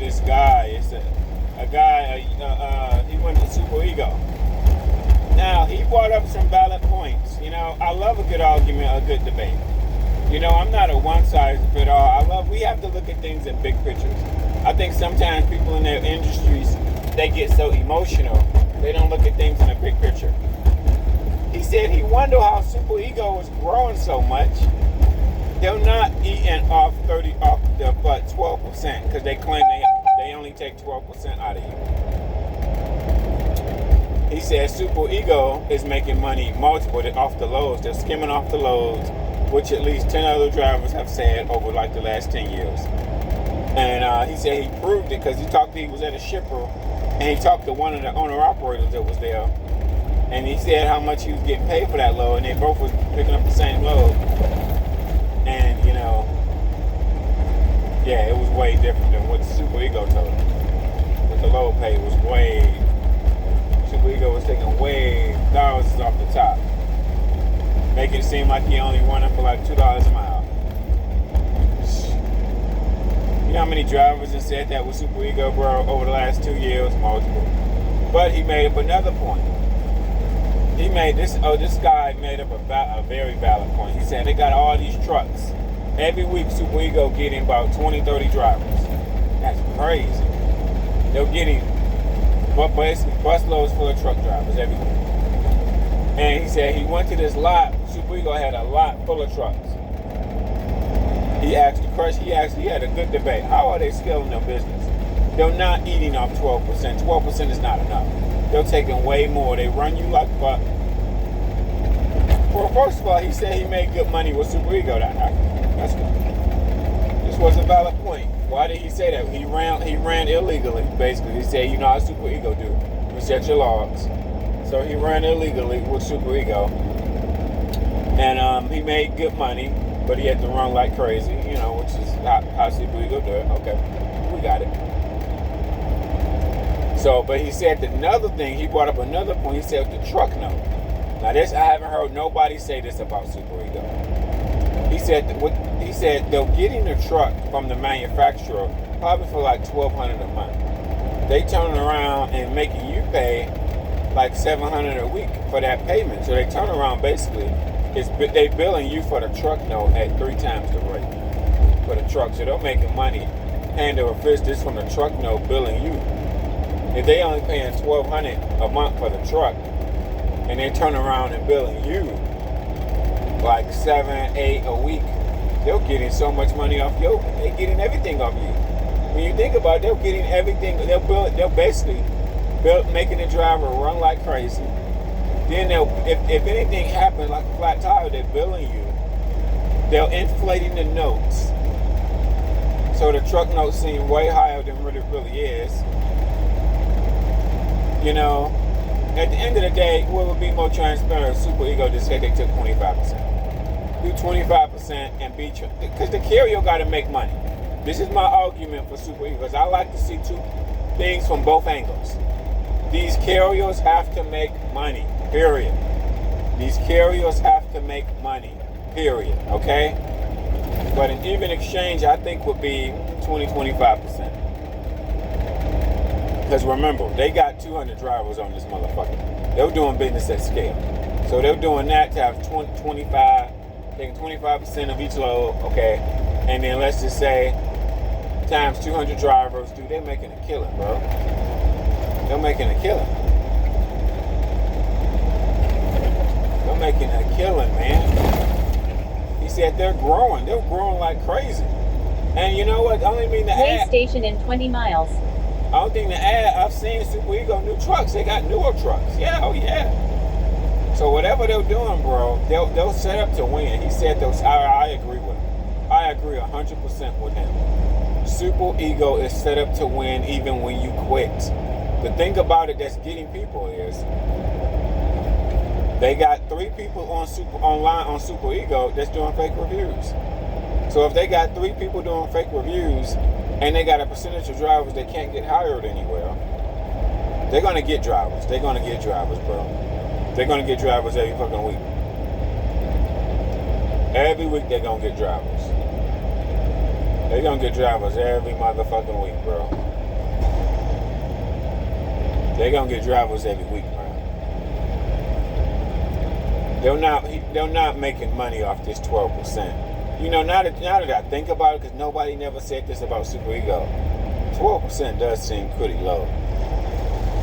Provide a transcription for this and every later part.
this guy. It's a guy, he went to Super Ego. Now, he brought up some valid points. You know, I love a good argument, a good debate. You know, I'm not a one-size-fits-all. We have to look at things in big pictures. I think sometimes people in their industries, they get so emotional, they don't look at things in a big picture. He said he wondered how Super Ego was growing so much. They're not eating off the 12% because they claim they only take 12% out of you. He said Super Ego is making money multiple off the loads. They're skimming off the loads, which at least 10 other drivers have said over like the last 10 years. And he said he proved it because he was at a shipper and he talked to one of the owner-operators that was there. And he said how much he was getting paid for that load, and they both was picking up the same load. And, you know, yeah, it was way different than what Super Ego told him. What the load pay was Super Ego was taking way thousands off the top. Making it seem like he only running for like $2 a mile. You know how many drivers have said that with Super Ego, bro, over the last 2 years? Multiple. But he made up another point. This guy made up a very valid point. He said they got all these trucks. Every week, Super Ego getting about 20, 30 drivers. That's crazy. They're getting basically busloads full of truck drivers every week. And he said he went to this lot. Super Ego had a lot full of trucks. He had a good debate. How are they scaling their business? They're not eating off 12%. 12% is not enough. They're taking way more. They run you like buck. Well, first of all, he said he made good money with Super Ego that night. That's good. This was a valid point. Why did he say that? He ran illegally, basically. He said, you know how Super Ego do. We set your logs. So he ran illegally with Super Ego. And he made good money, but he had to run like crazy, you know, which is how Super Ego do it. Okay, we got it. So, but he said another thing, he brought up another point. He said the truck note. Now this, I haven't heard nobody say this about Super Ego. He said they're getting the truck from the manufacturer probably for like $1,200 a month. They turning around and making you pay like $700 a week for that payment. So they turn around basically, they billing you for the truck note at 3 times the rate for the truck. So they're making money hand over fist just from the truck note billing you. If they only paying $1,200 a month for the truck, and they turn around and billing you like $7, $8 a week, they're getting so much money off you. They're getting everything off you. When you think about it, they're getting everything. They're basically making the driver run like crazy. Then if anything happens, like a flat tire, they're billing you. They're inflating the notes, so the truck notes seem way higher than what it really is. You know, at the end of the day, what would be more transparent? Super Ego just said they took 25%. Do 25% and be, because the carrier got to make money. This is my argument for Super Ego, because I like to see two things from both angles. These carriers have to make money, period. These carriers have to make money, period, okay? But an even exchange, I think, would be 20-25%. Because remember, they got 200 drivers on this motherfucker. They're doing business at scale. So they're doing that to have 25, taking 25% of each load, okay? And then let's just say times 200 drivers, dude, they're making a killing, bro. They're making a killing. They're making a killing, man. He said they're growing. They're growing like crazy. And you know what? I only mean to Way add. station in 20 miles. I don't think to add, I've seen Super Ego new trucks. They got newer trucks. Yeah, oh yeah. So whatever they're doing, bro, they'll set up to win. He said those. I agree with him. I agree 100% with him. Super Ego is set up to win even when you quit. The thing about it that's getting people is they got 3 people online on Super Ego that's doing fake reviews. So if they got 3 people doing fake reviews, and they got a percentage of drivers that can't get hired anywhere, they're going to get drivers. They're going to get drivers, bro. They're going to get drivers every fucking week. Every week they're going to get drivers. They gonna get drivers every motherfucking week, bro. They gonna get drivers every week, bro. They're not making money off this 12%. You know, now that I think about it, because nobody never said this about Super Ego, 12% does seem pretty low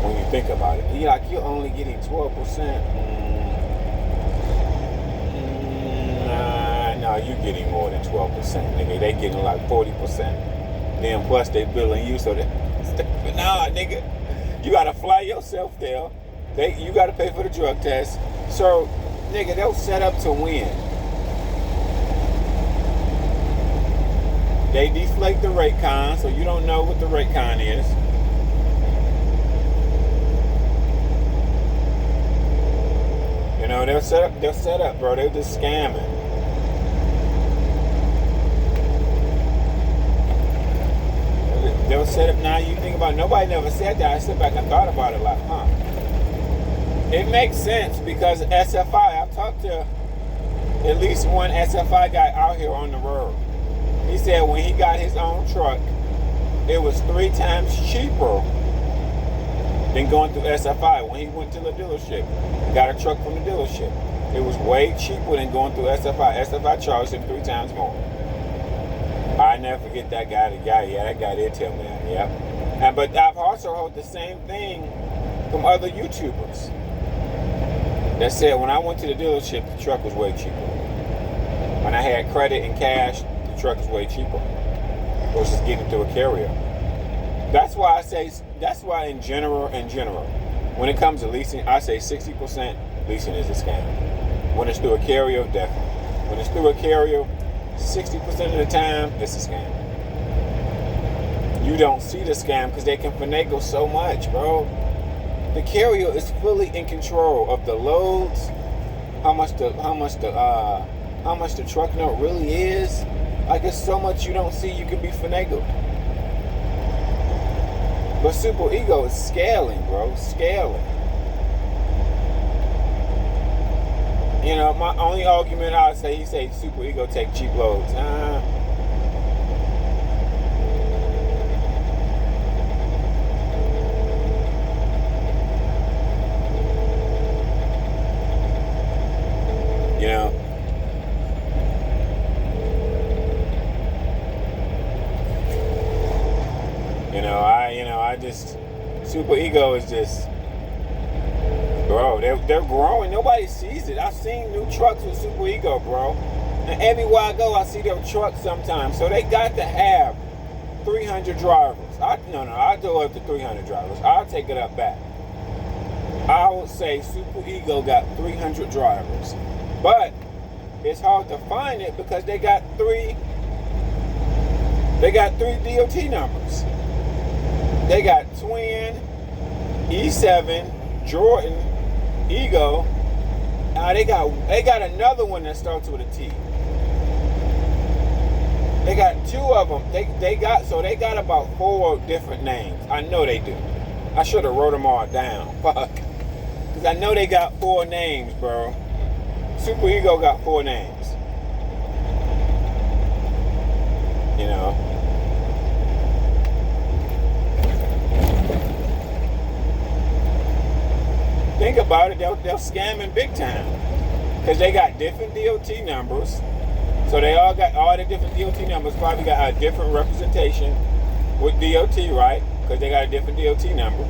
when you think about it. You're only getting 12%. Nah, you're getting more than 12%, nigga. They getting like 40%. Then plus they billing you, so nah, nigga. You gotta fly yourself there. You gotta pay for the drug test. So, nigga, they'll set up to win. They deflate the rate con, so you don't know what the rate con is. You know, they'll set up, bro. They're just scamming. They'll set up. Now you think about it, nobody never said that. I sit back and thought about it like, it makes sense because SFI, I've talked to at least one SFI guy out here on the road. He said when he got his own truck, it was 3 times cheaper than going through SFI. When he went to the dealership, got a truck from the dealership, it was way cheaper than going through SFI. SFI charged him 3 times more. I never forget that guy. That guy did tell me that, yeah. But I've also heard the same thing from other YouTubers that said when I went to the dealership, the truck was way cheaper. When I had credit and cash, the truck was way cheaper versus getting through a carrier. That's why in general, when it comes to leasing, I say 60% leasing is a scam. When it's through a carrier, definitely. When it's through a carrier, 60% of the time, it's a scam. You don't see the scam because they can finagle so much, bro. The carrier is fully in control of the loads, how much the truck note really is. Like, there's so much you don't see, you can be finagled. But Super Ego is scaling, bro. Scaling. You know, my only argument I would say, he say Super Ego take cheap loads. Super Ego is just, bro, they're growing. Nobody sees it. I've seen new trucks with Super Ego, bro. And everywhere I go, I see their trucks sometimes. So they got to have 300 drivers. I'll go up to 300 drivers. I'll take it up back. I would say Super Ego got 300 drivers. But it's hard to find it because they got three DOT numbers. They got Twin, E7, Jordan, Ego. They got another one that starts with a T. They got 2 of them. They got about 4 different names. I know they do. I should have wrote them all down. Fuck. Because I know they got 4 names, bro. Super Ego got 4 names. You know. Think about it, they're scamming big time. Because they got different DOT numbers. So they all got all the different DOT numbers, probably got a different representation with DOT, right? Because they got a different DOT number.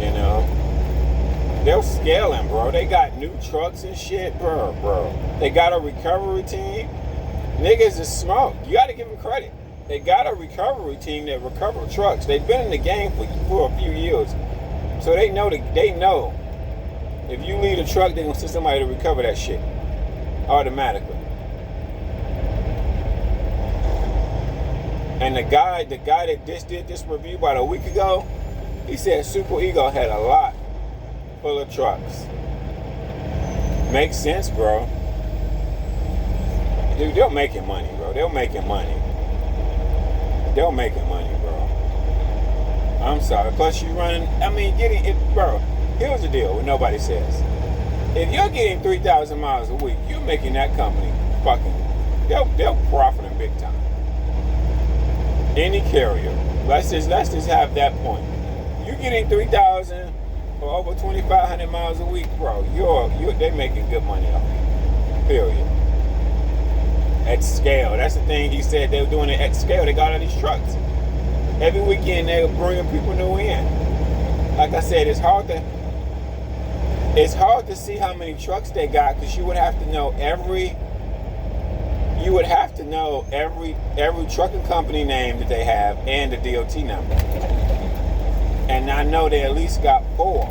You know. They're scaling, bro. They got new trucks and shit, bro. They got a recovery team. Niggas is smart. You got to give them credit. They got a recovery team that recover trucks. They've been in the game for a few years. So they know if you leave a truck, they're gonna send somebody to recover that shit automatically. And the guy that just did this review about a week ago, he said Super Ego had a lot full of trucks. Makes sense, bro. Dude, they're making money, bro. They're making money, bro. I'm sorry. Plus, you running. Getting it, bro. Here's the deal. What nobody says. If you're getting 3,000 miles a week, you're making that company fucking they're profiting big time. Any carrier. Let's just have that point. You getting 3,000 or over 2,500 miles a week, bro. They making good money off you. Period. At scale. That's the thing he said they were doing it at scale. They got all these trucks. Every weekend they were bringing people new in. Like I said, it's hard to see how many trucks they got because you would have to know every trucking company name that they have and the DOT number. And I know they at least got 4.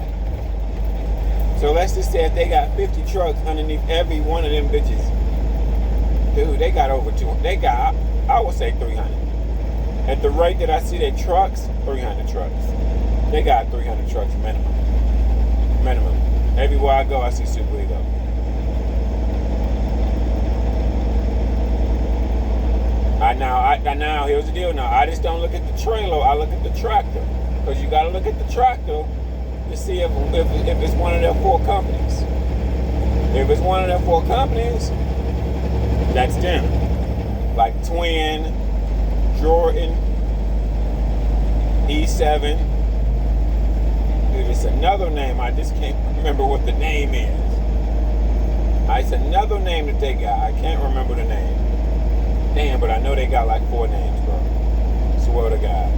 So let's just say if they got 50 trucks underneath every one of them bitches, dude, they got over 200. They got, I would say 300. At the rate that I see their trucks, 300 trucks. They got 300 trucks minimum. Minimum. Everywhere I go, I see Super Ego. Now, here's the deal now. I just don't look at the trailer, I look at the tractor. Because you got to look at the tractor to see if it's one of their 4 companies. If it's one of their 4 companies, that's them. Like Twin, Jordan, E7. Dude, it's another name. I just can't remember what the name is. It's another name that they got. I can't remember the name. Damn, but I know they got like 4 names, bro. Swear to God.